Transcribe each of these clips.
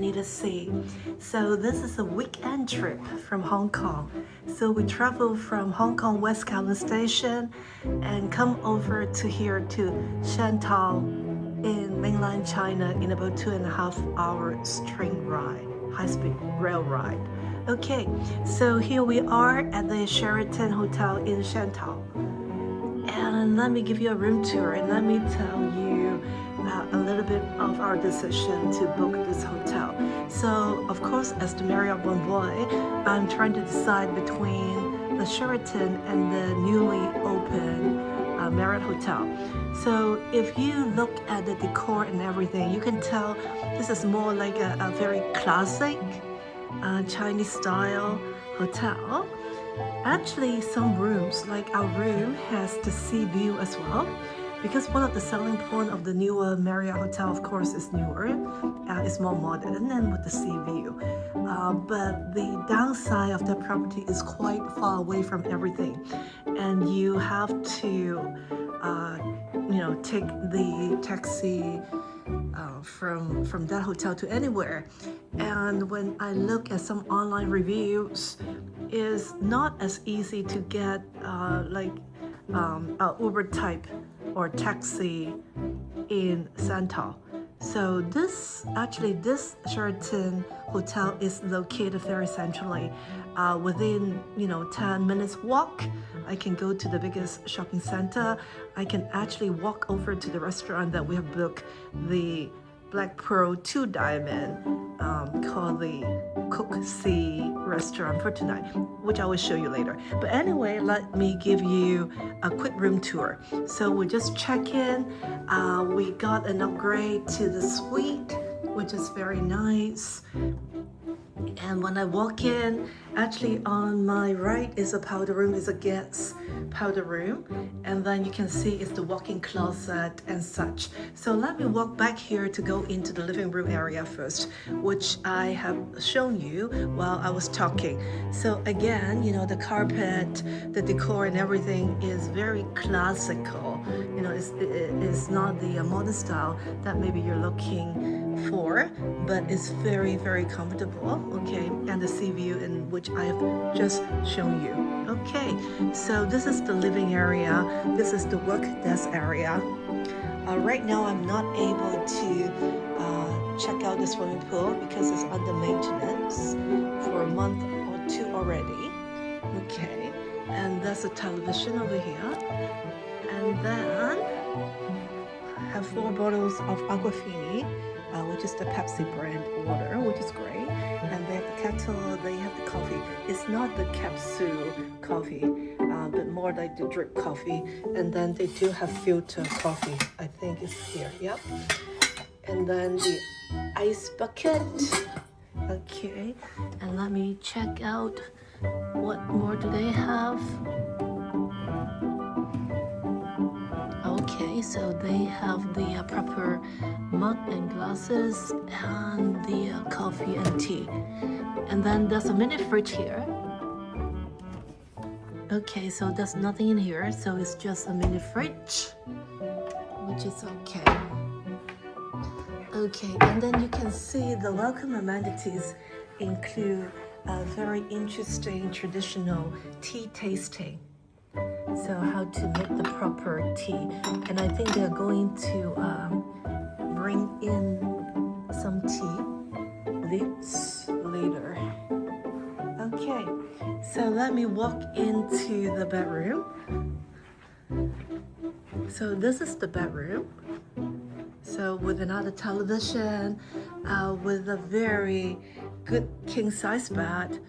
A to C. So this is a weekend trip from Hong Kong. So we travel from Hong Kong West Kowloon Station and come over to here to Shantou in mainland China in about 2.5 hours train ride, high-speed rail ride. Okay, so here we are at the Sheraton Hotel in Shantou. And let me give you a room tour and let me tell you a little bit of our decision to book this hotel. So, of course, as the Marriott Bonvoy, I'm trying to decide between the Sheraton and the newly opened Marriott Hotel. So, if you look at the decor and everything, you can tell this is more like a very classic Chinese style hotel. Actually, some rooms, like our room, has the sea view as well. Because one of the selling point of the newer Marriott Hotel, of course, is newer. It's more modern and with the sea view. But the downside of the property is quite far away from everything. And you have to, take the taxi from that hotel to anywhere. And when I look at some online reviews, it's not as easy to get Uber type or taxi in Shantou. So this Sheraton Hotel is located very centrally. Within 10 minutes walk, I can go to the biggest shopping center. I can actually walk over to the restaurant that we have booked, the Black Pearl 2 Diamond, called the Cook Sea restaurant for tonight, which I will show you later. But anyway, let me give you a quick room tour. So we just check in. We got an upgrade to the suite, which is very nice. And when I walk in, actually on my right is a powder room, is a guest powder room. And then you can see it's the walk-in closet and such. So let me walk back here to go into the living room area first, which I have shown you while I was talking. So again, the carpet, the decor and everything is very classical. It's not the modern style that maybe you're looking for, but it's very, very comfortable, okay? And the sea view in which I have just shown you. Okay, so this is the living area. This is the work desk area. Right now, I'm not able to check out the swimming pool because it's under maintenance for a month or two already. Okay, and there's a television over here. And then I have 4 bottles of Aquafini, which is the Pepsi brand water, which is great. And they have the kettle, they have the coffee. It's not the capsule coffee, but more like the drip coffee. And then they do have filter coffee. I think it's here, yep. And then the ice bucket. Okay, and let me check out what more do they have. Okay, so they have the proper mug and glasses and the coffee and tea. And then there's a mini fridge here. Okay, so there's nothing in here, so it's just a mini fridge, which is okay. Okay, and then you can see the welcome amenities include a very interesting traditional tea tasting. So how to make the proper tea. And I think they're going to bring in some tea leaves later. Okay, so let me walk into the bedroom. So this is the bedroom. So with another television, with a very good king-size bed,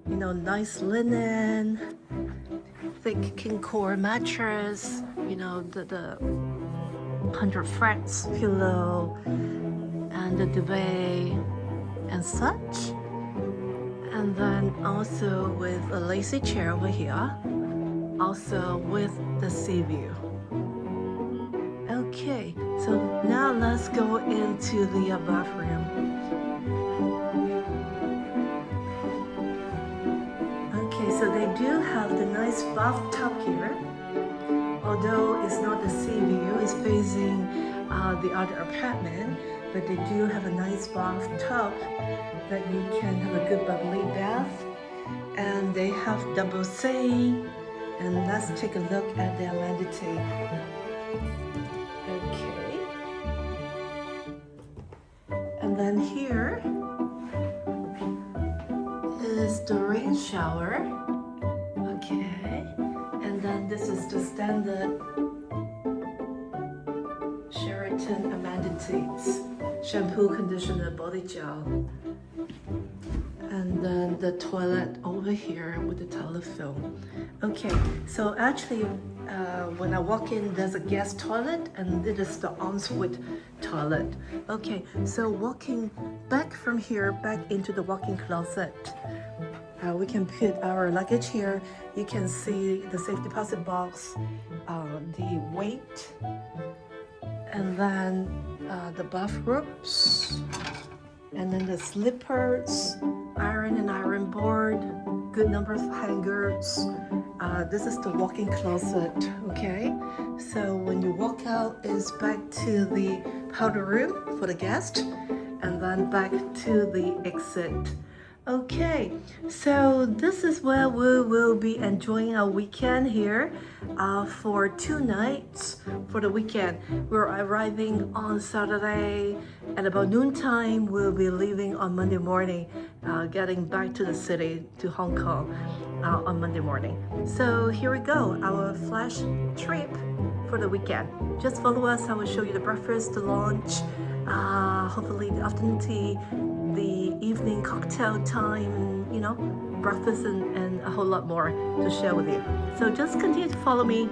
nice linen, thick king core mattress, the 100 frets pillow, and the duvet and such. And then also with a lazy chair over here, also with the sea view. Okay, so now let's go into the bathroom. Okay, so they do have the nice bathtub here. Although it's not the sea view, it's facing the other apartment, but they do have a nice bathtub that you can have a good bubbly bath, and they have double sink. And let's take a look at the amenity. Okay. And then here is the rain shower. Okay. And then this is the standard Sheraton amenities. Shampoo, conditioner, body gel. And then the toilet over here with the telephone. Okay, so actually when I walk in, there's a guest toilet, and this is the ensuite toilet. Okay, so walking back from here, back into the walk-in closet, we can put our luggage here. You can see the safe deposit box, the weight, and then the bathrobes, and then the slippers, iron and iron board, good number of hangers. This is the walk-in closet, okay? So when you walk out, it's back to the powder room for the guest, and then back to the exit. Okay, so this is where we will be enjoying our weekend here for 2 nights for the weekend. We're arriving on Saturday at about noontime. We'll be leaving on Monday morning, getting back to the city, to Hong Kong on Monday morning. So here we go, our flash trip for the weekend. Just follow us. I will show you the breakfast, the lunch, hopefully the afternoon tea, the evening cocktail time, you know, breakfast, and a whole lot more to share with you. So just continue to follow me.